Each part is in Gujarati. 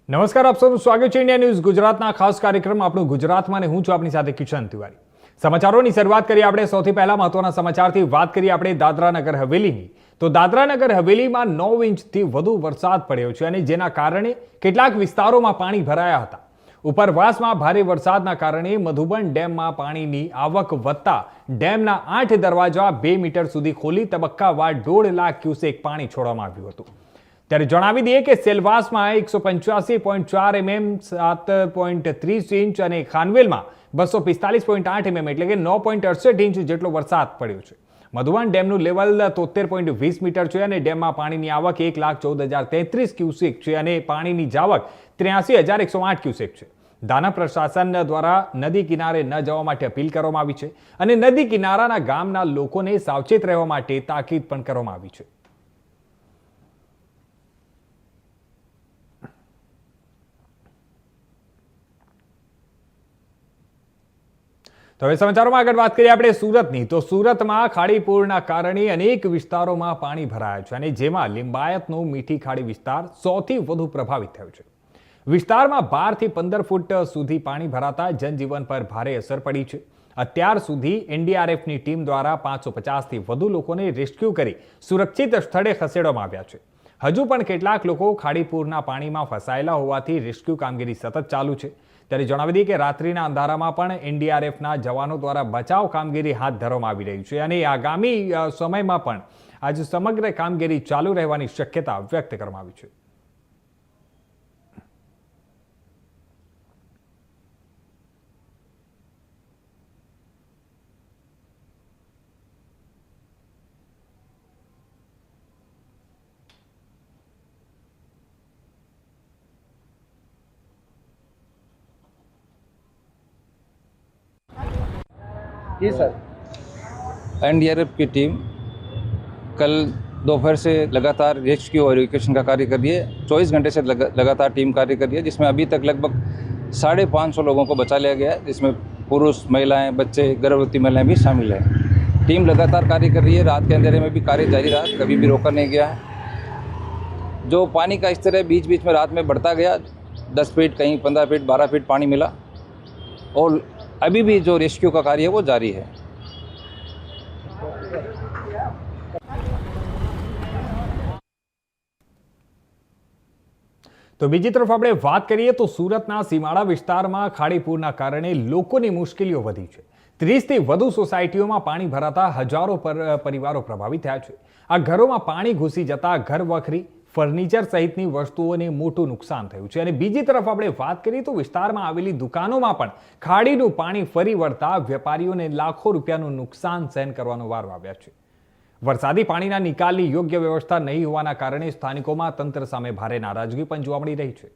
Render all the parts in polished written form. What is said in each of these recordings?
નમસ્કાર, આપ સૌનું સ્વાગત છે ઇન્ડિયા ન્યૂઝ ગુજરાતના ખાસ કાર્યક્રમ આપણું ગુજરાતમાં અને હું છું આપની સાથે કિશન તિવારી। સમાચારોની શરૂઆત કરીએ આપણે સૌથી પહેલા મહત્વના સમાચારથી વાત કરીએ આપણે દાદરા નગર હવેલીની। તો દાદરા નગર હવેલીમાં 9 ઇંચથી વધુ વરસાદ પડ્યો છે અને જેના કારણે કેટલાક વિસ્તારોમાં પાણી ભરાયા હતા। ઉપરવાસમાં ભારે વરસાદના કારણે મધુબન ડેમમાં પાણીની આવક વધતા ડેમના 8 દરવાજા 2 મીટર સુધી ખોલી તબક્કાવાર 1.5 લાખ ક્યુસેક પાણી છોડવામાં આવ્યું હતું। ત્યારે જણાવી દઈએ કે સેલવાસમાં 185.4 mm 7.30 ઇંચ અને ખાનવેલમાં 245.8 mm એટલે કે 9.68 ઇંચ જેટલો વરસાદ પડ્યો છે। મધુબન ડેમનું લેવલ 73.20 મીટર છે અને ડેમમાં પાણીની આવક 1,14,033 ક્યુસેક છે અને પાણીની જાવક 83,108 ક્યુસેક છે। દાના પ્રશાસન દ્વારા નદી કિનારે ન જવા માટે અપીલ કરવામાં આવી છે અને નદી કિનારાના ગામના લોકોને સાવચેત રહેવા માટે તાકીદ પણ કરવામાં આવી છે। તો હવે સમાચારોમાં આગળ વાત કરીએ આપણે સુરતની। તો સુરતમાં ખાડીપુરના કારણે અનેક વિસ્તારોમાં પાણી ભરાયા છે અને જેમાં લિંબાયતનો મીઠી ખાડી વિસ્તાર સૌથી વધુ પ્રભાવિત થયો છે। વિસ્તારમાં 12 થી 15 ફૂટ સુધી પાણી ભરાતા જનજીવન પર ભારે અસર પડી છે। અત્યાર સુધી એનડીઆરએફની ટીમ દ્વારા 550 થી વધુ લોકોને રેસ્ક્યુ કરી સુરક્ષિત સ્થળે ખસેડવામાં આવ્યા છે। હજુ પણ કેટલાક લોકો ખાડીપુરના પાણીમાં ફસાયેલા હોવાથી રેસ્ક્યુ કામગીરી સતત ચાલુ છે। ત્યારે જણાવી દઈએ કે રાત્રિના અંધારામાં પણ એનડીઆરએફના જવાનો દ્વારા બચાવ કામગીરી હાથ ધરવામાં આવી રહી છે અને આગામી સમયમાં પણ આજે સમગ્ર કામગીરી ચાલુ રહેવાની શક્યતા વ્યક્ત કરવામાં આવી છે। जी सर। एनडीआरएफ की टीम कल दोपहर से लगातार रेस्क्यू और इवैक्यूएशन का कार्य कर रही है। 24 घंटे से लगातार टीम कार्य कर रही है, जिसमें अभी तक लगभग 550 लोगों को बचा लिया गया है, जिसमें पुरुष, महिलाएं, बच्चे, गर्भवती महिलाएं भी शामिल हैं। टीम लगातार कार्य कर रही है। रात के अंधेरे में भी कार्य जारी रहा, कभी भी रोका नहीं गया है। जो पानी का स्तर है बीच बीच में रात में बढ़ता गया, 10 फीट, कहीं 15 फीट, 12 फीट पानी मिला और अभी भी जो रेस्क्यू का कार्य है वो जारी है। તો બીજી તરફ આપણે વાત કરીએ તો સુરતના સીમાડા વિસ્તારમાં ખાડીપુરના કારણે લોકોની મુશ્કેલીઓ વધી છે। 30 થી વધુ સોસાયટીઓમાં પાણી ભરાતા હજારો પરિવારો પ્રભાવિત થયા છે। આ ઘરોમાં પાણી ઘૂસી જતા ઘર વખરી, ફર્નિચર સહિતની વસ્તુઓને મોટું નુકસાન થયું છે અને બીજી તરફ આપણે વાત કરીએ તો વિસ્તારમાં આવેલી દુકાનોમાં પણ ખાડીનું પાણી ફરી વળતા વેપારીઓને લાખો રૂપિયાનું નુકસાન સહન કરવાનો વારો આવ્યો છે। વરસાદી પાણીના નિકાલની યોગ્ય વ્યવસ્થા નહીં હોવાના કારણે સ્થાનિકોમાં તંત્ર સામે ભારે નારાજગી પણ જોવા મળી રહી છે।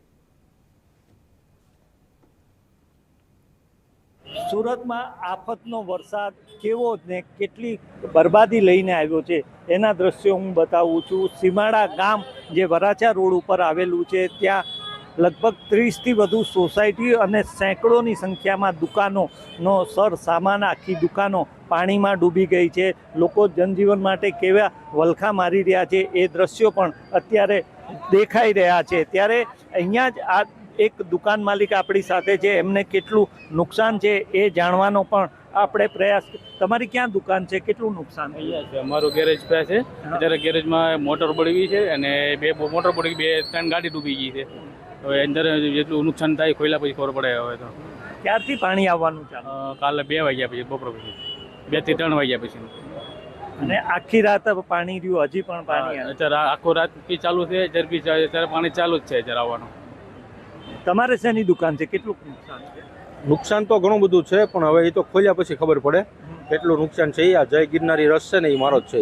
સુરતમાં આફતનો વરસાદ કેવો ને કેટલી બરબાદી લઈને આવ્યો છે એના દ્રશ્યો હું બતાવું છું। સીમાડા ગામ જે વરાછા રોડ ઉપર આવેલું છે ત્યાં લગભગ 30 થી વધુ સોસાયટી અને સેંકડોની સંખ્યામાં દુકાનોનો સામાન, આખી દુકાનો પાણીમાં ડૂબી ગઈ છે। લોકો જનજીવન માટે કેવા વલખા મારી રહ્યા છે એ દ્રશ્યો પણ અત્યારે દેખાઈ રહ્યા છે। ત્યારે અહીંયા જ આ એક દુકાન માલિક આપણી સાથે છે, એમને કેટલું નુકસાન છે એ જાણવાનો પણ આપણે પ્રયાસ। તમારી ક્યાં દુકાન છે, કેટલું નુકસાન? અહીંયા છે અમારું ગેરેજ પે છે। અત્યારે ગેરેજમાં મોટર પડી ગઈ છે અને 2 મોટર પડી ગઈ, 2-3 ગાડી ડૂબી ગઈ છે। હવે અંદર જેટલું નુકસાન થાય ખોલ્યા પછી ખબર પડે। હવે તો ક્યારથી પાણી આવવાનું ચાલુ? કાલે 2 વાગ્યા પછી, બપોર પછી 2 થી 3 વાગ્યા પછી। અને આખી રાત પાણી રહ્યું, હજી પણ પાણી? અત્યારે આખો રાત બી ચાલુ છે, અત્યારે પાણી ચાલુ જ છે અત્યારે આવવાનું। તમારે શેની દુકાન છે, કેટલું નુકસાન છે? નુકસાન તો ઘણું બધું છે, પણ હવે એ તો ખોલ્યા પછી ખબર પડે કેટલું નુકસાન છે। આ જય ગિરનારી રસ છે ને એ મારો જ છે।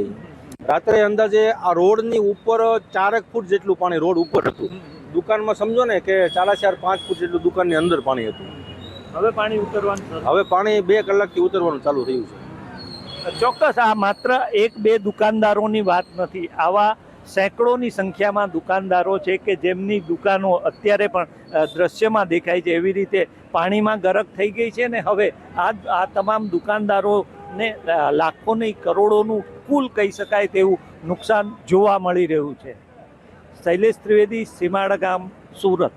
રાત્રે અંદાજે આ રોડની ઉપર 4 ફૂટ જેટલું પાણી રોડ ઉપર હતું। દુકાનમાં સમજો ને કે 4.5 ફૂટ જેટલું દુકાનની અંદર પાણી હતું। હવે પાણી ઉતરવાનું? હવે પાણી 2 કલાકથી ઉતરવાનું ચાલુ થયું છે। ચોક્કસ આ માત્ર 1-2 દુકાનદારોની વાત નથી, આવા સેંકડોની સંખ્યામાં દુકાનદારો છે કે જેમની દુકાનો અત્યારે પણ દ્રશ્યમાં દેખાય છે એવી રીતે પાણીમાં ગરક થઈ ગઈ છે ને હવે આ તમામ દુકાનદારોને લાખો નહીં કરોડોનું કુલ કહી શકાય તેવું નુકસાન જોવા મળી રહ્યું છે। શૈલેષ ત્રિવેદી, સીમાડા ગામ, સુરત।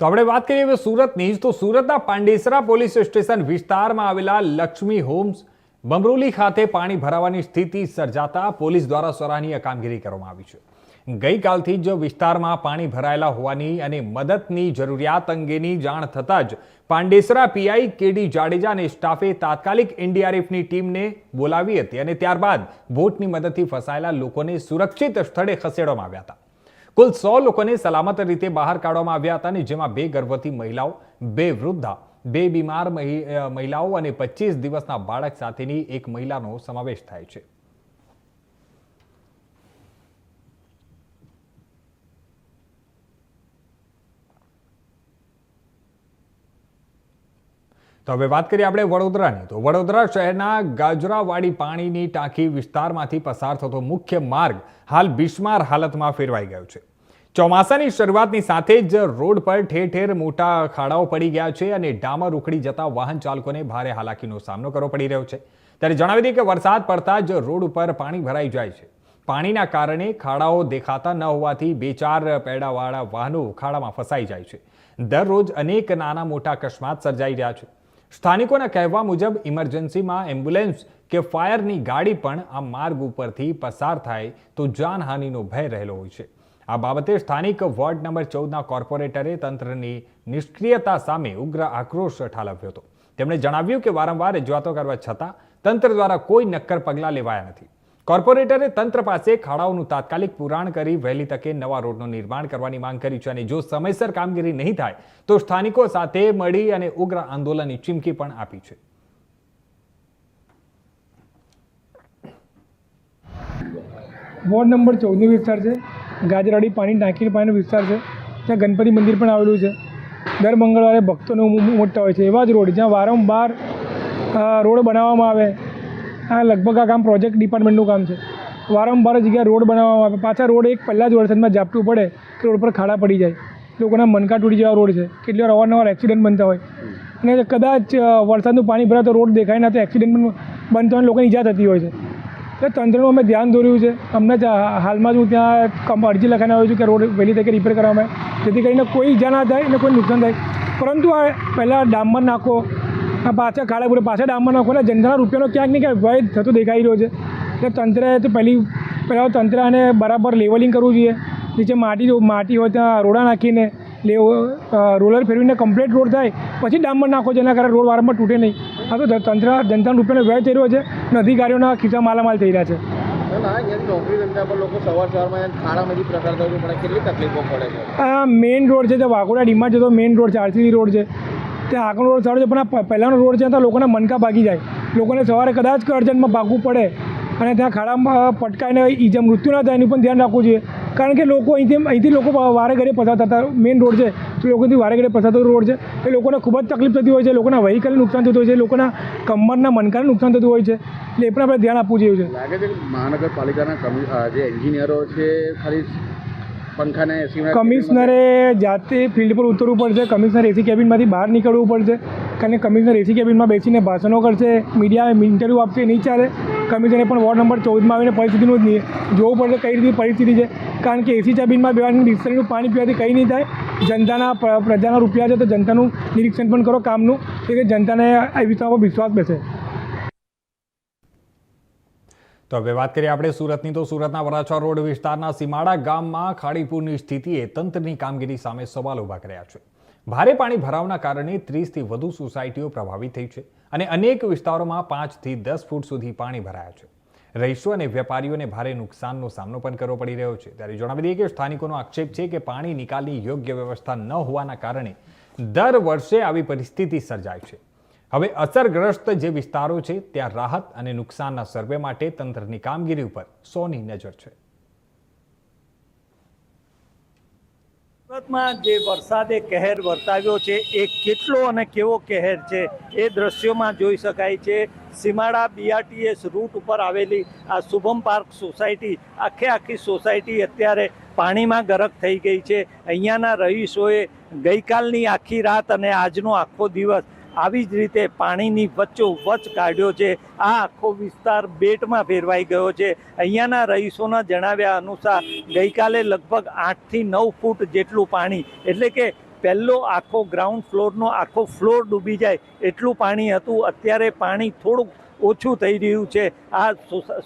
તો આપણે વાત કરીએ હવે સુરતની જ. તો સુરતના પાંડેસરા પોલીસ સ્ટેશન વિસ્તારમાં આવેલા લક્ષ્મી હોમ્સ બમરોલી ખાતે પાણી ભરાવાની સ્થિતિ સર્જાતા પોલીસ દ્વારા સરાહનીય કામગીરી કરવામાં આવી છે. ગઈકાલથી જ વિસ્તારમાં પાણી ભરાયેલા હોવાની અને મદદની જરૂરિયાત અંગેની જાણ થતાં જ પાંડેસરા પીઆઈ કેડી જાડેજા અને સ્ટાફે તાત્કાલિક એનડીઆરએફની ટીમને બોલાવી હતી અને ત્યારબાદ બોટની મદદથી ફસાયેલા લોકોને સુરક્ષિત સ્થળે ખસેડવામાં આવ્યા હતા. કુલ 100 લોકોને સલામત રીતે બહાર કાઢવામાં આવ્યા હતા અને જેમાં 2 ગર્ભવતી મહિલાઓ, 2 વૃદ્ધા, 2 બીમાર મહિલાઓ અને 25 દિવસના બાળક સાથેની એક મહિલાનો સમાવેશ થાય છે. તો હવે વાત કરીએ આપણે વડોદરાની. તો વડોદરા શહેરના ગાજરાવાડી પાણીની ટાંકી વિસ્તારમાંથી પસાર થતો મુખ્ય માર્ગ હાલ બિસ્માર હાલતમાં ફેરવાઈ ગયો છે. ચોમાસાની શરૂઆતની સાથે જ રોડ પર ઠેર ઠેર મોટા ખાડાઓ પડી ગયા છે અને ડામર ઉખડી જતા વાહન ચાલકોને ભારે હાલાકીનો સામનો કરવો પડી રહ્યો છે. ત્યારે જણાવી દઈએ કે વરસાદ પડતા જ રોડ ઉપર પાણી ભરાઈ જાય છે. પાણીના કારણે ખાડાઓ દેખાતા ન હોવાથી 2-4 પૈડાવાળા વાહનો ખાડામાં ફસાઈ જાય છે. દરરોજ અનેક નાના મોટા અકસ્માત સર્જાઈ રહ્યા છે. સ્થાનિકોના કહેવા મુજબ ઇમરજન્સીમાં એમ્બ્યુલન્સ કે ફાયરની ગાડી પણ આ માર્ગ ઉપરથી પસાર થાય તો જાનહાનિનો ભય રહેલો હોય છે. આ બાબતે સ્થાનિક વોર્ડ નંબર 14ના કોર્પોરેટરે તંત્રની નિષ્ક્રિયતા સામે ઉગ્ર આક્રોશ ઠાલવ્યો હતો. તેમણે જણાવ્યું કે વારંવાર રજૂઆતો કરવા છતાં તંત્ર દ્વારા કોઈ નક્કર પગલાં લેવાયા નથી. કોર્પોરેટરે તંત્ર પાસે ખાડાઓનું તાત્કાલિક પુરાણ કરી વહેલી તકે નવા રોડનું નિર્માણ કરવાની માંગ કરી છે અને જો સમયસર કામગીરી નહીં થાય તો સ્થાનિકો સાથે મળી અને ઉગ્ર આંદોલનની ચીમકી પણ આપી છે. વોર્ડ નંબર 14નો વિસ્તાર છે. ગાજરાવાડી પાણી ટાંકીની પાણીનો વિસ્તાર છે. ત્યાં ગણપતિ મંદિર પણ આવેલું છે. દર મંગળવારે ભક્તોનો મોટા હોય છે. એવા જ રોડ જ્યાં વારંવાર રોડ બનાવવામાં આવે. આ લગભગ આ કામ પ્રોજેક્ટ ડિપાર્ટમેન્ટનું કામ છે. વારંવાર જગ્યાએ રોડ બનાવવામાં આવે, પાછા રોડ એક પહેલાં જ વરસાદમાં ઝાપટું પડે તો રોડ પર ખાડા પડી જાય. લોકોના મનકા તૂટી જેવા રોડ છે. કેટલી વાર અવારનવાર એક્સિડન્ટ બનતા હોય અને કદાચ વરસાદનું પાણી ભરાય તો રોડ દેખાય ના તો એક્સિડન્ટ પણ બનતા હોય, લોકોની ઈજા થતી હોય છે. એટલે તંત્રનું અમે ધ્યાન દોર્યું છે. અમને હાલમાં જ હું ત્યાં અરજી લખાઈને આવ્યો છું કે રોડ વહેલી તકે રિપેર કરવામાં આવે જેથી કરીને કોઈ ઈજા ના થાય અને કોઈ નુકસાન થાય. પરંતુ આ પહેલાં ડામર નાખો, પાછા ખાડા પૂરે પાછા ડામર નાખો ને જનતાના રૂપિયાનો ક્યાંક ને ક્યાંક વ્યય થતો દેખાઈ રહ્યો છે. એટલે તંત્રએ તો પહેલાં તંત્ર આને બરાબર લેવલિંગ કરવું જોઈએ. નીચે માટી હોય ત્યાં રોડા નાખીને રોલર ફેરવીને કમ્પ્લીટ રોડ થાય પછી ડામર નાખો જેના કારણે રોડ વારંવાર તૂટે નહીં. આ તો તંત્ર જનતાના રૂપિયાનો વ્યય થઈ રહ્યો છે અને અધિકારીઓના ખિસ્સા માલામાલ થઈ રહ્યા છે. આ મેઇન રોડ છે, ત્યાં વાઘોડા ડીમાં જતો મેઇન રોડ છે, આરસીસી રોડ છે. ત્યાં આગળનો રોડ સારો છે પણ આ પહેલાંનો રોડ છે ત્યાં લોકોના મનકા ભાગી જાય. લોકોને સવારે કદાચ અર્જન્ટમાં ભાગવું પડે અને ત્યાં ખાડામાં પટકાઈને ઈજા મૃત્યુ ના થાય એનું પણ ધ્યાન રાખવું જોઈએ. કારણ કે લોકો અહીંથી લોકો વારે ઘરે પસાર થતા મેઇન રોડ છે તો લોકોથી વારે ઘરે પસાર થતો રોડ છે. એ લોકોને ખૂબ જ તકલીફ થતી હોય છે. લોકોના વ્હીકલને નુકસાન થતું હોય છે, લોકોના કમરના મનકાને નુકસાન થતું હોય છે. એટલે એ પણ આપણે ધ્યાન આપવું જોઈએ છે. લાગે છે કે મહાનગરપાલિકાના જે એન્જિનિયરો છે ખાલી પંખાને કમિશનરે જાતે ફિલ્ડ પર ઉતરવું પડશે. કમિશનર એસી કેબિનમાંથી બહાર નીકળવું પડશે. કારણ કે કમિશનર એસી કેબિનમાં બેસીને ભાષણો કરશે, મીડિયા ઇન્ટરવ્યૂ આપશે, નહીં ચાલે. કમિશનરે પણ વોર્ડ નંબર 14માં આવીને પરિસ્થિતિનું જોવું પડશે કઈ રીતે પરિસ્થિતિ છે. કારણ કે એસી કેબિનમાં બેવાની ડિસ્ટન્સનું પાણી પીવાથી કંઈ નહીં થાય. પ્રજાના રૂપિયા છે તો જનતાનું નિરીક્ષણ પણ કરો કામનું, કે જનતાને આ વિસ્તાર પર વિશ્વાસ બેસે. તો હવે વાત કરીએ આપણે સુરતની. તો સુરતના વરાછા રોડ વિસ્તારના સીમાડા ગામમાં ખાડીપુરની સ્થિતિએ તંત્રની કામગીરી સામે સવાલ ઊભા કર્યા છે. ભારે પાણી ભરાવના કારણે 30થી વધુ સોસાયટીઓ પ્રભાવિત થઈ છે અને અનેક વિસ્તારોમાં 5થી 10 ફૂટ સુધી પાણી ભરાયા છે. રહીશો અને વેપારીઓને ભારે નુકસાનનો સામનો પણ કરવો પડી રહ્યો છે. ત્યારે જણાવી દઈએ કે સ્થાનિકોનો આક્ષેપ છે કે પાણી નિકાલની યોગ્ય વ્યવસ્થા ન હોવાના કારણે દર વર્ષે આવી પરિસ્થિતિ સર્જાય છે. હવે અસરગ્રસ્ત જે વિસ્તારો છે ત્યાં રાહત અને નુકસાનના સર્વે માટે તંત્રની કામગીરી ઉપર 100ની નજર છે. સુરતમાં જે વરસાદે કહેર વર્તાવ્યો છે એ કેટલો અને કેવો કહેર છે એ દ્રશ્યોમાં જોઈ શકાય છે. સીમાડા બીઆરટીએસ રૂટ ઉપર આવેલી આ શુભમ પાર્ક સોસાયટી, આખી સોસાયટી અત્યારે પાણીમાં ગરક થઈ ગઈ છે. અહીંયાના રહીશોએ ગઈકાલની આખી રાત અને આજનો આખો દિવસ આવી જ રીતે પાણીની વચ્ચોવચ્ચ કાઢ્યો છે. આ આખો વિસ્તાર બેટમાં ફેરવાઈ ગયો છે. અહીંયાના રહીશોના જણાવ્યા અનુસાર ગઈકાલે લગભગ 8થી 9 ફૂટ જેટલું પાણી, એટલે કે પહેલો આખો ગ્રાઉન્ડ ફ્લોરનો આખો ફ્લોર ડૂબી જાય એટલું પાણી હતું. અત્યારે પાણી થોડુંક ઓછું થઈ રહ્યું છે. આ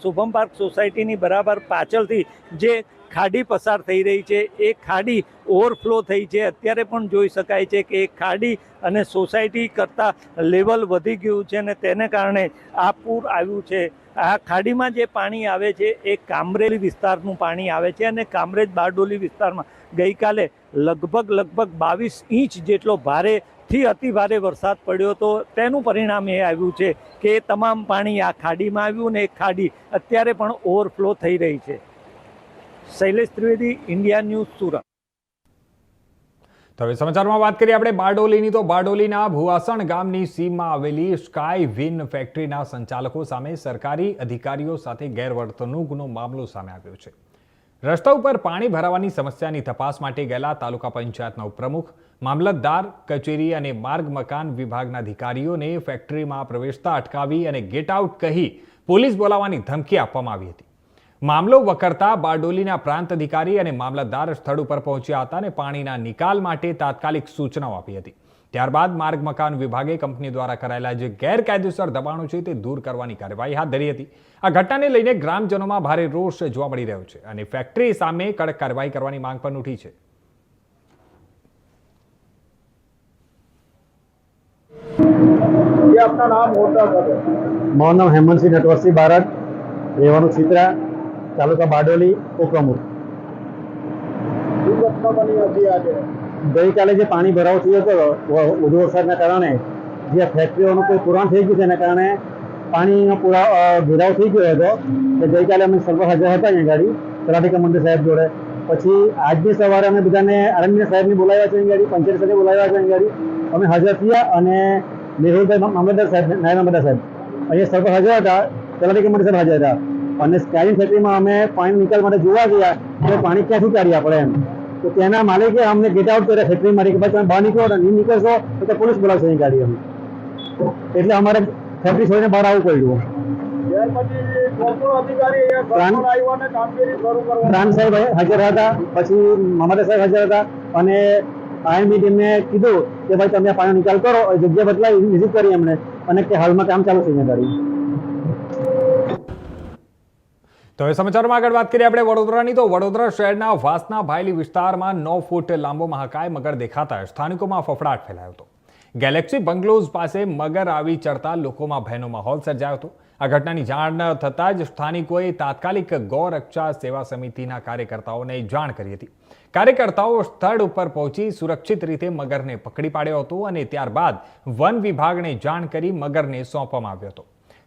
શુભમ પાર્ક સોસાયટીની બરાબર પાછળથી જે ખાડી પસાર થઈ રહી છે એ ખાડી ઓવરફ્લો થઈ છે. અત્યારે પણ જોઈ શકાય છે કે એ ખાડી અને સોસાયટી કરતાં લેવલ વધી ગયું છે અને તેને કારણે આ પૂર આવ્યું છે. આ ખાડીમાં જે પાણી આવે છે એ કામરેજ વિસ્તારનું પાણી આવે છે અને કામરેજ બારડોલી વિસ્તારમાં ગઈકાલે લગભગ 22 ઇંચ જેટલો ભારેથી અતિ ભારે વરસાદ પડ્યો હતો. તેનું પરિણામ એ આવ્યું છે કે તમામ પાણી આ ખાડીમાં આવ્યું ને એ ખાડી અત્યારે પણ ઓવરફ્લો થઈ રહી છે. Shailesh Trivedi, India news, Surat. તો હવે સમાચારમાં વાત કરીએ આપણે બારડોલીની. તો બારડોલીના ભુવાસણ ગામની સીમમાં આવેલી સ્કાય વિન ફેક્ટરીના સંચાલકો સામે સરકારી અધિકારીઓ સાથે ગેરવર્તણૂકનો મામલો સામે આવ્યો છે. રસ્તા ઉપર પાણી ભરાવાની સમસ્યાની તપાસ માટે ગયેલા તાલુકા પંચાયતના ઉપપ્રમુખ, મામલતદાર કચેરી અને માર્ગ મકાન વિભાગના અધિકારીઓને ફેક્ટરીમાં પ્રવેશતા અટકાવી અને ગેટ આઉટ કહી પોલીસ બોલાવવાની ધમકી આપવામાં આવી હતી. મામલો વકરતા બારડોલીના પ્રાંત અધિકારી અને મામલતદાર સ્થળ ઉપર પહોંચ્યા હતા અને પાણીના નિકાલ માટે તાત્કાલિક સૂચનાઓ આપી હતી. ત્યારબાદ માર્ગ મકાન વિભાગે કંપની દ્વારા કરાયેલા જે ગેરકાયદેસર દબાણો છે તે દૂર કરવાની કાર્યવાહી હાથ ધરી હતી. આ ઘટનાને લઈને ગ્રામજનોમાં ભારે રોષ જોવા મળી રહ્યો છે અને ફેક્ટરી સામે કડક કાર્યવાહી કરવાની માંગ પણ ઉઠી છે. મારું નામ હેમંતસિંહ નટવરસિંહ બારડ, રહેવાનું ચિત્રા, તાલુકા બારડોલી, ઉપપ્રમુખ. ગઈકાલે જે પાણી ભરાવો થયો હતો વધુ વરસાદના કારણે જે ફેક્ટરીઓનું કોઈ પુરાણ થઈ ગયું છે એના કારણે પાણીનો ઘેરાવ થઈ ગયો હતો. કે ગઈકાલે અમે સર્વ હાજર હતા અહીંયા ગાડી તલાટી કમાન્ડર સાહેબ જોડે. પછી આજની સવારે અમે બધાને આરએમડી સાહેબને બોલાવ્યા છે અહીંયા ગાડી, પંચાયત સાથે બોલાવ્યા છે અહીંયા ગાડી. અમે હાજર થયા અને મેહુલભાઈ મામલતદાર સાહેબ, નાયબ મામલતદાર સાહેબ અહીંયા સર્વ હાજર હતા, તલાટી કમાન્ડર સાહેબ હાજર હતા. અને સ્કાયવિન ફેક્ટરીમાં અમે પાણી નિકાલ માટે જોવા ગયા તો પાણી ક્યાંથી કાઢીએ આપણે એમ. તો તેના માલિકે અમને ગેટ આઉટ કર્યા ફેક્ટરીમાંથી કે ભાઈ તમે બહાર નીકળો અને નહીં નીકળશો તો પોલીસ બોલાવશે અહીં ગાડી અમે. એટલે અમારે ફેક્ટરી છોડીને બહાર આવવું પડ્યું. પ્રાંત સાહેબ હાજર હતા, પછી મામલતદાર સાહેબ હાજર હતા અને આઈએમડી ટીમને કીધું કે ભાઈ તમે આ પાણી નિકાલ કરો. જગ્યા બદલાઈ વિઝિટ કરી એમણે અને કે હાલમાં કામ ચાલુ છે અહીંયા ગાડી. તો હવે સમાચારમાં આગળ વાત કરીએ આપણે વડોદરાની. તો વડોદરા શહેરના વાસના ભાયલી વિસ્તારમાં 9 ફૂટ લાંબો મહાકાય મગર દેખાતા સ્થાનિકોમાં ફફડાટ ફેલાયો હતો. ગેલેક્સી બંગલોઝ પાસે મગર આવી ચડતા લોકોમાં ભયનો માહોલ સર્જાયો હતો. આ ઘટનાની જાણ થતાં જ સ્થાનિકોએ તાત્કાલિક ગૌરક્ષા સેવા સમિતિના કાર્યકર્તાઓને જાણ કરી હતી. કાર્યકર્તાઓ સ્થળ ઉપર પહોંચી સુરક્ષિત રીતે મગરને પકડી પાડ્યો હતો અને ત્યારબાદ વન વિભાગને જાણ કરી મગરને સોંપવામાં આવ્યો હતો.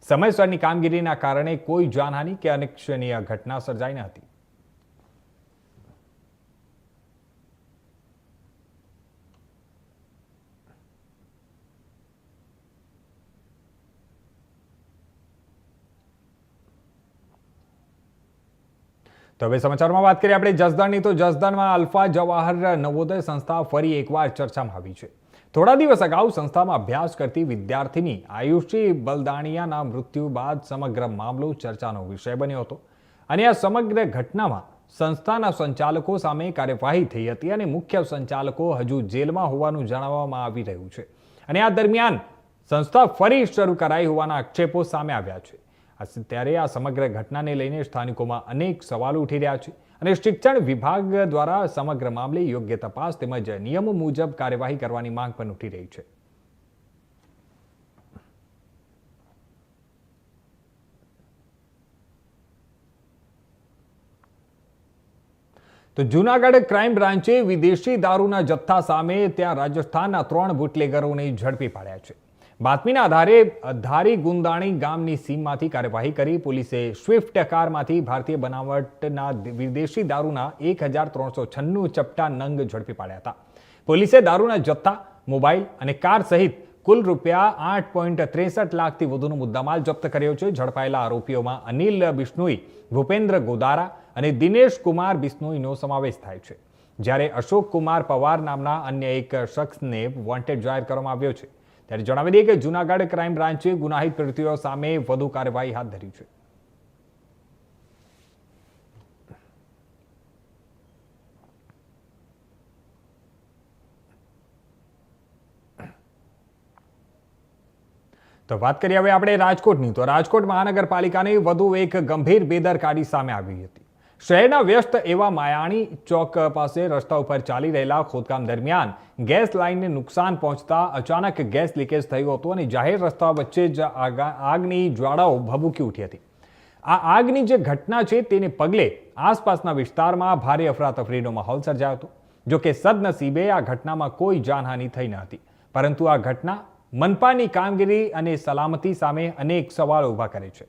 સમયસરની કામગીરીના કારણે કોઈ જાનહાનિ કે અનિચ્છનીય ઘટના સર્જાઈ ન હતી. તો હવે સમાચારમાં વાત કરીએ આપણે જસદણની. તો જસદણમાં અલ્ફા જવાહર નવોદય સંસ્થા ફરી એકવાર ચર્ચામાં આવી છે. થોડા દિવસ અગાઉ સંસ્થામાં અભ્યાસ કરતી વિદ્યાર્થીની આયુષી બલદાણિયાના મૃત્યુ બાદ સમગ્ર મામલો ચર્ચાનો વિષય બન્યો હતો અને આ સમગ્ર ઘટનામાં સંસ્થાના સંચાલકો સામે કાર્યવાહી થઈ હતી અને મુખ્ય સંચાલકો હજુ જેલમાં હોવાનું જણાવવામાં આવી રહ્યું છે અને આ દરમિયાન સંસ્થા ફરી શરૂ કરાઈ હોવાના આક્ષેપો સામે આવ્યા છે. ત્યારે આ સમગ્ર ઘટનાને લઈને સ્થાનિકોમાં અનેક સવાલો ઉઠી રહ્યા છે અને શિક્ષણ વિભાગ દ્વારા સમગ્ર મામલે યોગ્ય તપાસ તેમજ નિયમો મુજબ કાર્યવાહી કરવાની માંગ પણ ઉઠી રહી છે. તો જૂનાગઢ ક્રાઇમ બ્રાન્ચે વિદેશી દારૂના જથ્થા સામે ત્યાં રાજસ્થાનના 3 બુટલેગરોને ઝડપી પાડ્યા છે. બાતમીના આધારે ધારી ગુંદાણી ગામની સીમમાંથી કાર્યવાહી કરી પોલીસે સ્વિફ્ટ કારમાંથી ભારતીય બનાવટના વિદેશી દારૂના 1396 ચપટા નંગ ઝડપી પાડ્યા હતા. પોલીસે દારૂના જથ્થા, મોબાઈલ અને કાર સહિત કુલ રૂપિયા 8.63 લાખથી વધુનો મુદ્દામાલ જપ્ત કર્યો છે. ઝડપાયેલા આરોપીઓમાં અનિલ બિશ્નોઈ, ભૂપેન્દ્ર ગોદારા અને દિનેશ કુમાર બિશ્નોઈનો સમાવેશ થાય છે. જ્યારે અશોક કુમાર પવાર નામના અન્ય એક શખ્સને વોન્ટેડ જાહેર કરવામાં આવ્યો છે. ત્યારે જણાવી દઈએ કે જૂનાગઢ ક્રાઇમ બ્રાન્ચે ગુનાહિત પ્રવૃત્તિઓ સામે વધુ કાર્યવાહી હાથ ધરી છે. તો વાત કરીએ હવે આપણે રાજકોટની. તો રાજકોટ મહાનગરપાલિકાની વધુ એક ગંભીર બેદરકારી સામે આવી હતી. શહેરના વ્યસ્ત એવા માયાણી ચોક પાસે રસ્તા ઉપર ચાલી રહેલા ખોદકામ દરમિયાન ગેસ લાઇનને નુકસાન પહોંચતા અચાનક ગેસ લીકેજ થયું હતું અને જાહેર રસ્તા વચ્ચે જ આગની જ્વાળાઓ ભભૂકી ઉઠી હતી. આ આગની જે ઘટના છે તેને પગલે આસપાસના વિસ્તારમાં ભારે અફરાતફરીનો માહોલ સર્જાયો હતો. જો કે સદનસીબે આ ઘટનામાં કોઈ જાનહાનિ થઈ ન હતી, પરંતુ આ ઘટના મનપાની કામગીરી અને સલામતી સામે અનેક સવાલો ઊભા કરે છે.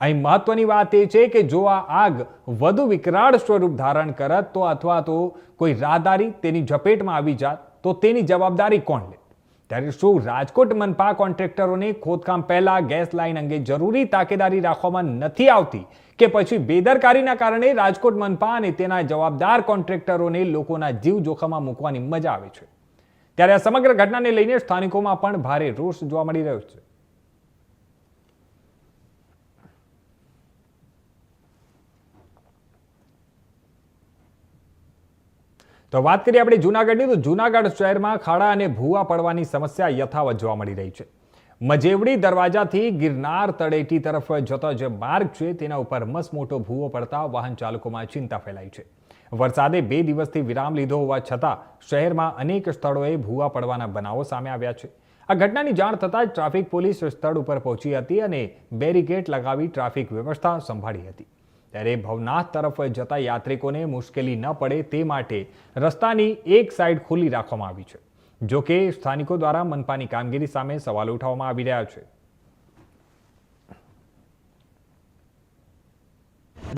અહીં મહત્વની વાત એ છે કે જો આ આગ વધુ વિકરાળ સ્વરૂપ ધારણ કરત તો અથવા તો કોઈ રાહદારી તેની ઝપેટમાં આવી જાત તો તેની જવાબદારી કોણ લે? ત્યારે શું રાજકોટ મનપા કોન્ટ્રાક્ટરોને ખોદકામ પહેલા ગેસ લાઇન અંગે જરૂરી તાકેદારી રાખવામાં નથી આવતી કે પછી બેદરકારીના કારણે રાજકોટ મનપા અને તેના જવાબદાર કોન્ટ્રાક્ટરોને લોકોના જીવ જોખમમાં મૂકવાની મજા આવે છે? ત્યારે આ સમગ્ર ઘટનાને લઈને સ્થાનિકોમાં પણ ભારે રોષ જોવા મળી રહ્યો છે. તો વાત કરીએ આપણે જૂનાગઢની. તો જૂનાગઢ શહેરમાં ખાડા અને ભૂવા પડવાની સમસ્યા યથાવત જોવા મળી રહી છે. મજેવડી દરવાજાથી ગિરનાર તળેટી તરફ જતો જે માર્ગ છે તેના ઉપર મસમોટો ભૂવો પડતા વાહન ચાલકોમાં ચિંતા ફેલાઈ છે. વરસાદે 2 દિવસથી વિરામ લીધો હોવા છતાં શહેરમાં અનેક સ્થળોએ ભૂવા પડવાના બનાવો સામે આવ્યા છે. આ ઘટનાની જાણ થતાં જ ટ્રાફિક પોલીસ સ્થળ ઉપર પહોંચી હતી અને બેરિકેડ લગાવી ટ્રાફિક વ્યવસ્થા સંભાળી હતી. ત્યારે ભવનાથ તરફ જતા યાત્રિકોને મુશ્કેલી ન પડે તે માટે રસ્તાની એક સાઈડ ખુલ્લી રાખવામાં આવી છે. જો કે સ્થાનિકો દ્વારા મનપાની કામગીરી સામે સવાલ ઉઠાવવામાં આવી રહ્યા છે.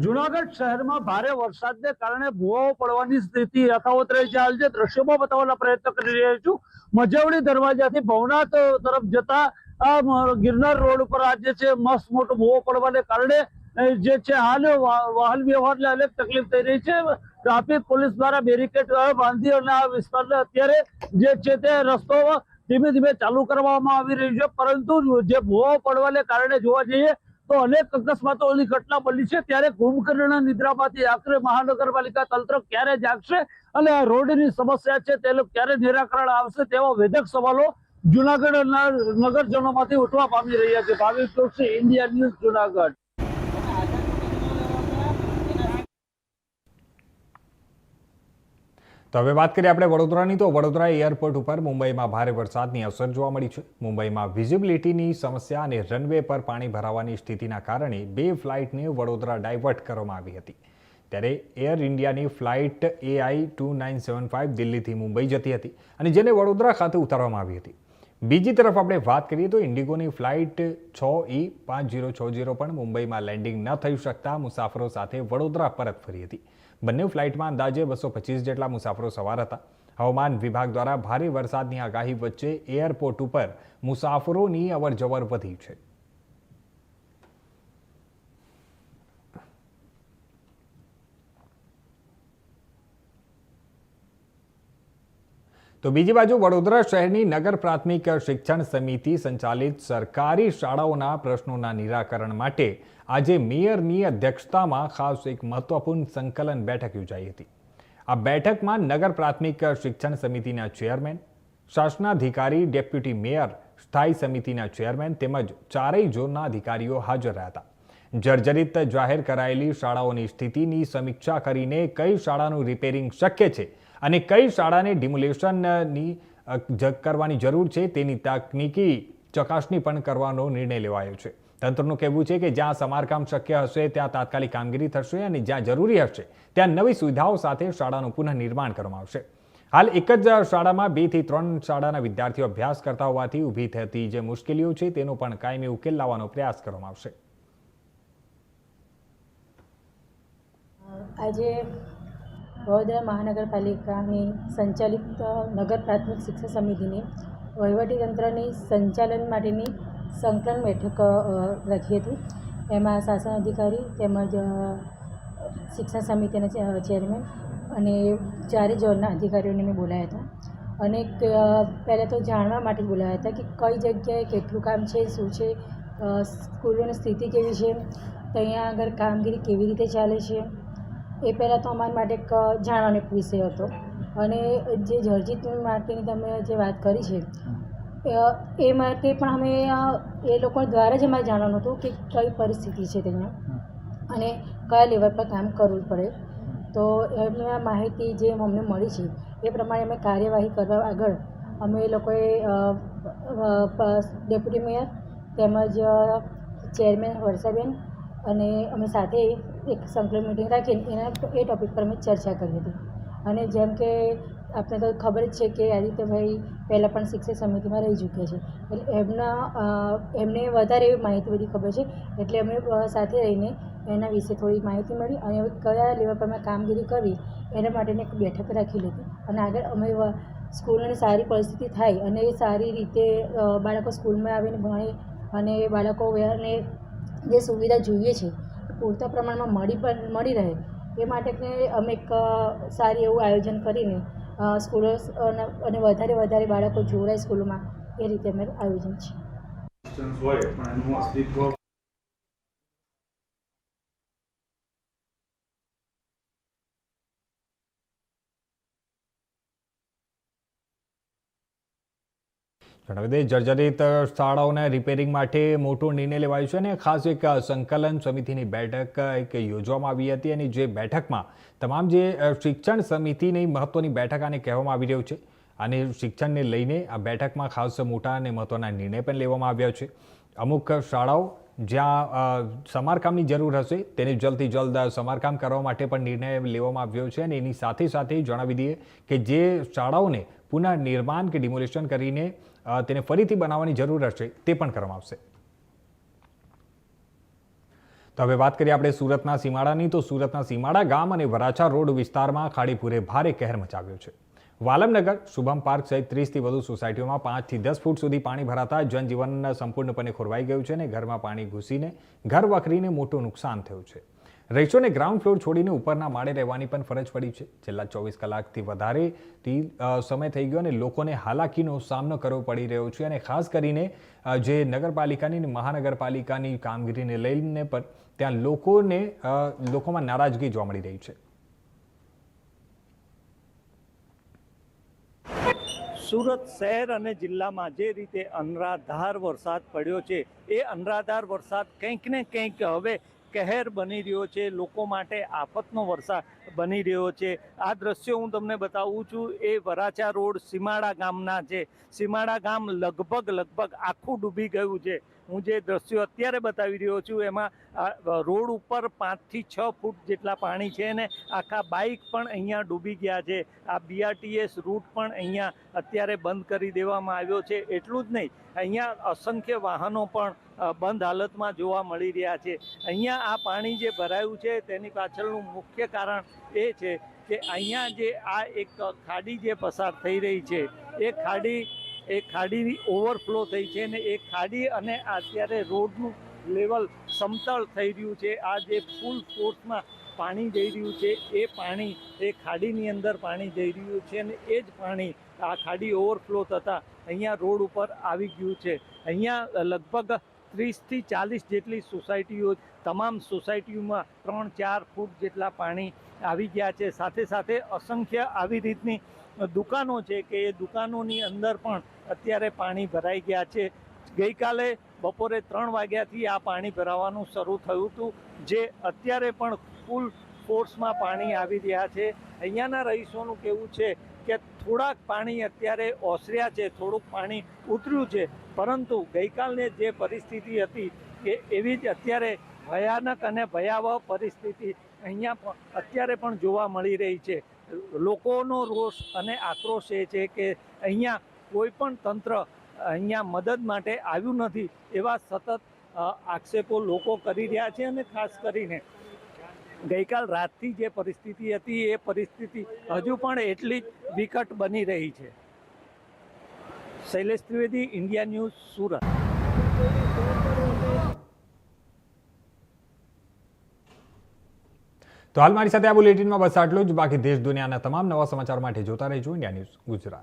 જૂનાગઢ શહેરમાં ભારે વરસાદને કારણે ભૂવાઓ પડવાની સ્થિતિ યથાવત રહી છે. હાલ જે દ્રશ્યોમાં બતાવવાના પ્રયત્ન કરી રહ્યો છું, મજેવડી દરવાજાથી ભવનાથ તરફ જતા ગિરનાર રોડ ઉપર આજે છે મસ્ત મોટો ભૂવો પડવાને કારણે જે છે હાલ વાહન વ્યવહારને અનેક તકલીફ થઈ રહી છે. ટ્રાફિક પોલીસ દ્વારા બેરિકેડ બાંધી અને આ વિસ્તારને અત્યારે જે છે તે રસ્તો ધીમે ધીમે ચાલુ કરવામાં આવી રહ્યું છે. પરંતુ જે ભૂવો પડવાને કારણે જોવા જઈએ તો અનેક અકસ્માતોની ઘટના બની છે. ત્યારે કુંભકર્ણના નિદ્રામાંથી આખરે મહાનગરપાલિકા તંત્ર ક્યારે જાગશે અને આ રોડની સમસ્યા છે તેનું ક્યારે નિરાકરણ આવશે તેવા વેધક સવાલો જૂનાગઢના નગરજનોમાંથી ઉઠવા પામી રહ્યા છે. ભાવિક જોશી, ઇન્ડિયા ન્યૂઝ, જૂનાગઢ. તો હવે વાત કરીએ આપણે વડોદરાની. તો વડોદરા એરપોર્ટ ઉપર મુંબઈમાં ભારે વરસાદની અસર જોવા મળી છે. મુંબઈમાં વિઝિબિલિટીની સમસ્યા અને રનવે પર પાણી ભરાવાની સ્થિતિના કારણે 2 ફ્લાઇટને વડોદરા ડાયવર્ટ કરવામાં આવી હતી. ત્યારે એર ઇન્ડિયાની ફ્લાઇટ AI2975 દિલ્હીથી મુંબઈ જતી હતી અને જેને વડોદરા ખાતે ઉતારવામાં આવી હતી. બીજી તરફ આપણે વાત કરીએ તો ઇન્ડિગોની ફ્લાઇટ 6E5060 પણ મુંબઈમાં લેન્ડિંગ ન થઈ શકતા મુસાફરો સાથે વડોદરા પરત ફરી હતી. બંને ફ્લાઇટમાં અંદાજે 225 જેટલા મુસાફરો સવાર હતા. હવામાન વિભાગ દ્વારા ભારે વરસાદની આગાહી વચ્ચે એરપોર્ટ ઉપર મુસાફરોની અવરજવર વધી છે. તો બીજી બાજુ વડોદરા શહેરની નગર પ્રાથમિક શિક્ષણ સમિતિ સંચાલિત સરકારી શાળાઓના પ્રશ્નોના નિરાકરણ માટે આજે મેયરની અધ્યક્ષતામાં ખાસ એક મહત્વપૂર્ણ સંકલન બેઠક યોજાઈ હતી. આ બેઠકમાં નગર પ્રાથમિક શિક્ષણ સમિતિના ચેરમેન, શાસનાધિકારી, ડેપ્યુટી મેયર, સ્થાયી સમિતિના ચેરમેન તેમજ 4 ઝોનના અધિકારીઓ હાજર રહ્યા હતા. જર્જરિત જાહેર કરાયેલી શાળાઓની સ્થિતિની સમીક્ષા કરીને કઈ શાળાનું રિપેરિંગ શક્ય છે અને કઈ શાળાને ડિમોલેશનની કરવાની જરૂર છે તેની તકનીકી ચકાસણી પણ કરવાનો નિર્ણય લેવાયો છે. તંત્રનું કહેવું છે કે જ્યાં સમારકામ શક્ય હશે ત્યાં તાત્કાલિક કામગીરી થશે અને જ્યાં જરૂરી હશે ત્યાં નવી સુવિધાઓ સાથે શાળાનું પુનઃનિર્માણ કરવામાં આવશે. હાલ એક જ શાળામાં 2 થી 3 શાળાના વિદ્યાર્થીઓ અભ્યાસ કરતા હોવાથી ઊભી થતી જે મુશ્કેલીઓ છે તેનો પણ કાયમી ઉકેલ લાવવાનો પ્રયાસ કરવામાં આવશે. આજે વડોદરા મહાનગરપાલિકાની સંચાલિત નગર પ્રાથમિક શિક્ષણ સમિતિની વહીવટીતંત્રની સંચાલન માટેની સંકલન બેઠક રાખી હતી. એમાં શાસન અધિકારી તેમજ શિક્ષણ સમિતિના ચેરમેન અને 4 ઝોનના અધિકારીઓને મેં બોલાયા હતા. અને પહેલાં તો જાણવા માટે બોલાયા હતા કે કઈ જગ્યાએ કેટલું કામ છે, શું છે, સ્કૂલોની સ્થિતિ કેવી છે, તો અહીંયા આગળ કામગીરી કેવી રીતે ચાલે છે, એ પહેલાં તો અમારા માટે એક જાણવાનો એક વિષય હતો. અને જે જર્જરિત માટેની તમે જે વાત કરી છે એ માટે પણ અમે એ લોકો દ્વારા જ અમારે જાણવાનું હતું કે કઈ પરિસ્થિતિ છે ત્યાં અને કયા લેવલ પર કામ કરવું પડે. તો એમની આ માહિતી જે અમને મળી છે એ પ્રમાણે અમે કાર્યવાહી કરવા આગળ અમે એ લોકોએ ડેપ્યુટી મેયર તેમજ ચેરમેન વર્ષાબેન અને અમે સાથે એક સંકલન મિટિંગ રાખીને એ ટૉપિક પર અમે ચર્ચા કરી હતી. અને જેમ કે આપણે તો ખબર જ છે કે આદિત્યભાઈ પહેલાં પણ શિક્ષક સમિતિમાં રહી ચૂક્યા છે, એટલે એમને વધારે એવી માહિતી બધી ખબર છે, એટલે અમે સાથે રહીને એના વિશે થોડી માહિતી મળી અને કયા લેવલ પર અમે કામગીરી કરવી એના માટેની એક બેઠક રાખી લીધી. અને આગળ અમે સ્કૂલની સારી પરિસ્થિતિ થાય અને એ સારી રીતે બાળકો સ્કૂલમાં આવીને ભણે અને બાળકોને જે સુવિધા જોઈએ છે પૂરતા પ્રમાણમાં મળી રહે એ માટે અમે એક સારી એવું આયોજન કરીને સ્કૂલો અને વધારે બાળકો જોડાય સ્કૂલોમાં એ રીતે અમે આયોજન છે. જણાવી દઈએ, જર્જરિત શાળાઓના રિપેરિંગ માટે મોટો નિર્ણય લેવાયો છે અને ખાસ એક સંકલન સમિતિની બેઠક એક યોજવામાં આવી હતી અને જે બેઠકમાં તમામ જે શિક્ષણ સમિતિની મહત્વની બેઠક આને કહેવામાં આવી રહ્યું છે અને શિક્ષણને લઈને આ બેઠકમાં ખાસ મોટા અને મહત્વના નિર્ણય પણ લેવામાં આવ્યા છે. અમુક શાળાઓ જ્યાં સમારકામની જરૂર હશે તેને જલ્દથી જલ્દ સમારકામ કરવા માટે પણ નિર્ણય લેવામાં આવ્યો છે અને એની સાથે સાથે જણાવી દઈએ કે જે શાળાઓને પુનઃનિર્માણ કે ડિમોલિશન કરીને તેને ફરીથી બનાવવાની જરૂર હશે તે પણ કરવામાં આવશે. તો હવે વાત કરીએ આપણે સુરતના સીમાડાની. તો સુરતના સીમાડા ગામ અને વરાછા રોડ વિસ્તારમાં ખાડીપુરે ભારે કહેર મચાવ્યો છે. વાલમનગર, શુભમ પાર્ક સહિત 30થી વધુ સોસાયટીઓમાં 5 થી 10 ફૂટ સુધી પાણી ભરાતા જનજીવન સંપૂર્ણપણે ખોરવાઈ ગયું છે અને ઘરમાં પાણી ઘૂસીને ઘર વખરીને મોટું નુકસાન થયું છે. રહીશોને ગ્રાઉન્ડ ફ્લોર છોડીને ઉપરના માળે રહેવાની પણ ફરજ પડી છે. છેલ્લા 24 કલાકથી વધારેથી સમય થઈ ગયો અને લોકોને હાલાકીનો સામનો કરવો પડી રહ્યો છે અને ખાસ કરીને જે નગરપાલિકાની અને મહાનગરપાલિકાની કામગીરીને લઈને પણ ત્યાં લોકોમાં નારાજગી જોવા મળી રહી છે. સુરત શહેર અને જિલ્લામાં જે રીતે અનરાધાર વરસાદ પડ્યો છે એ અનરાધાર વરસાદ કંઈક ને કંઈક હવે કહેર બની રહ્યો છે, લોકો માટે આફતનો વરસાદ બની રહ્યો છે. આ દ્રશ્યો હું તમને બતાવું છું એ વરાછા રોડ સીમાડા ગામના છે. સીમાડા ગામ લગભગ આખું ડૂબી ગયું છે. હું જે દ્રશ્યો અત્યારે બતાવી રહ્યો છું એમાં રોડ ઉપર 5 થી 6 ફૂટ જેટલા પાણી છે ને આખા બાઇક પણ અહીંયા ડૂબી ગયા છે. આ BRTS રૂટ પણ અહીંયા અત્યારે બંધ કરી દેવામાં આવ્યો છે. એટલું જ નહીં, અહીંયા અસંખ્ય વાહનો પણ બંધ હાલતમાં જોવા મળી રહ્યા છે. અહીંયા આ પાણી જે ભરાયું છે તેની પાછળનું મુખ્ય કારણ એ છે કે અહીંયા જે આ એક ખાડી જે પસાર થઈ રહી છે એ ખાડીની ઓવરફ્લો થઈ છે ને એ ખાડી અને અત્યારે રોડનું લેવલ સમતળ થઈ રહ્યું છે. આ જે ફૂલ ફોર્સમાં પાણી જઈ રહ્યું છે એ પાણી એ ખાડીની અંદર પાણી જઈ રહ્યું છે અને એ જ પાણી આ ખાડી ઓવરફ્લો થતાં અહીંયા રોડ ઉપર આવી ગયું છે. અહીંયા લગભગ 30 થી 40 જેટલી સોસાયટીઓ, તમામ સોસાયટીઓમાં 3-4 ફૂટ જેટલા પાણી આવી ગયા છે. સાથે સાથે અસંખ્ય આવી રીતની દુકાનો છે કે એ દુકાનોની અંદર પણ અત્યારે પાણી ભરાઈ ગયા છે. ગઈકાલે બપોરે 3 વાગ્યાથી આ પાણી ભરાવાનું શરૂ થયું હતું, જે અત્યારે પણ ફૂલ ફોર્સમાં પાણી આવી રહ્યા છે. અહીંયાના રહીશોનું કહેવું છે કે થોડાક પાણી અત્યારે ઓસર્યા છે, થોડુંક પાણી ઉતર્યું છે, પરંતુ ગઈકાલની જે પરિસ્થિતિ હતી કે એવી જ અત્યારે ભયાનક અને ભયાવહ પરિસ્થિતિ અહીંયા અત્યારે પણ જોવા મળી રહી છે. લોકોનો રોષ અને આક્રોશ એ છે કે અહીંયા કોઈ પણ તંત્ર અહીંયા મદદ માટે આવ્યું નથી, એવા સતત આક્ષેપો લોકો કરી રહ્યા છે. અને ખાસ કરીને ગઈકાલ રાતથી જે પરિસ્થિતિ હતી એ પરિસ્થિતિ હજુ પણ એટલી જ વિકટ બની રહી છે. Shailesh Trivedi, India news, Surat. તો હાલ મારી સાથે આ બુલેટિનમાં બસ આટલું જ. બાકી દેશ દુનિયાના તમામ નવા સમાચાર માટે જોતા રહેજો ઇન્ડિયા ન્યૂઝ ગુજરાત.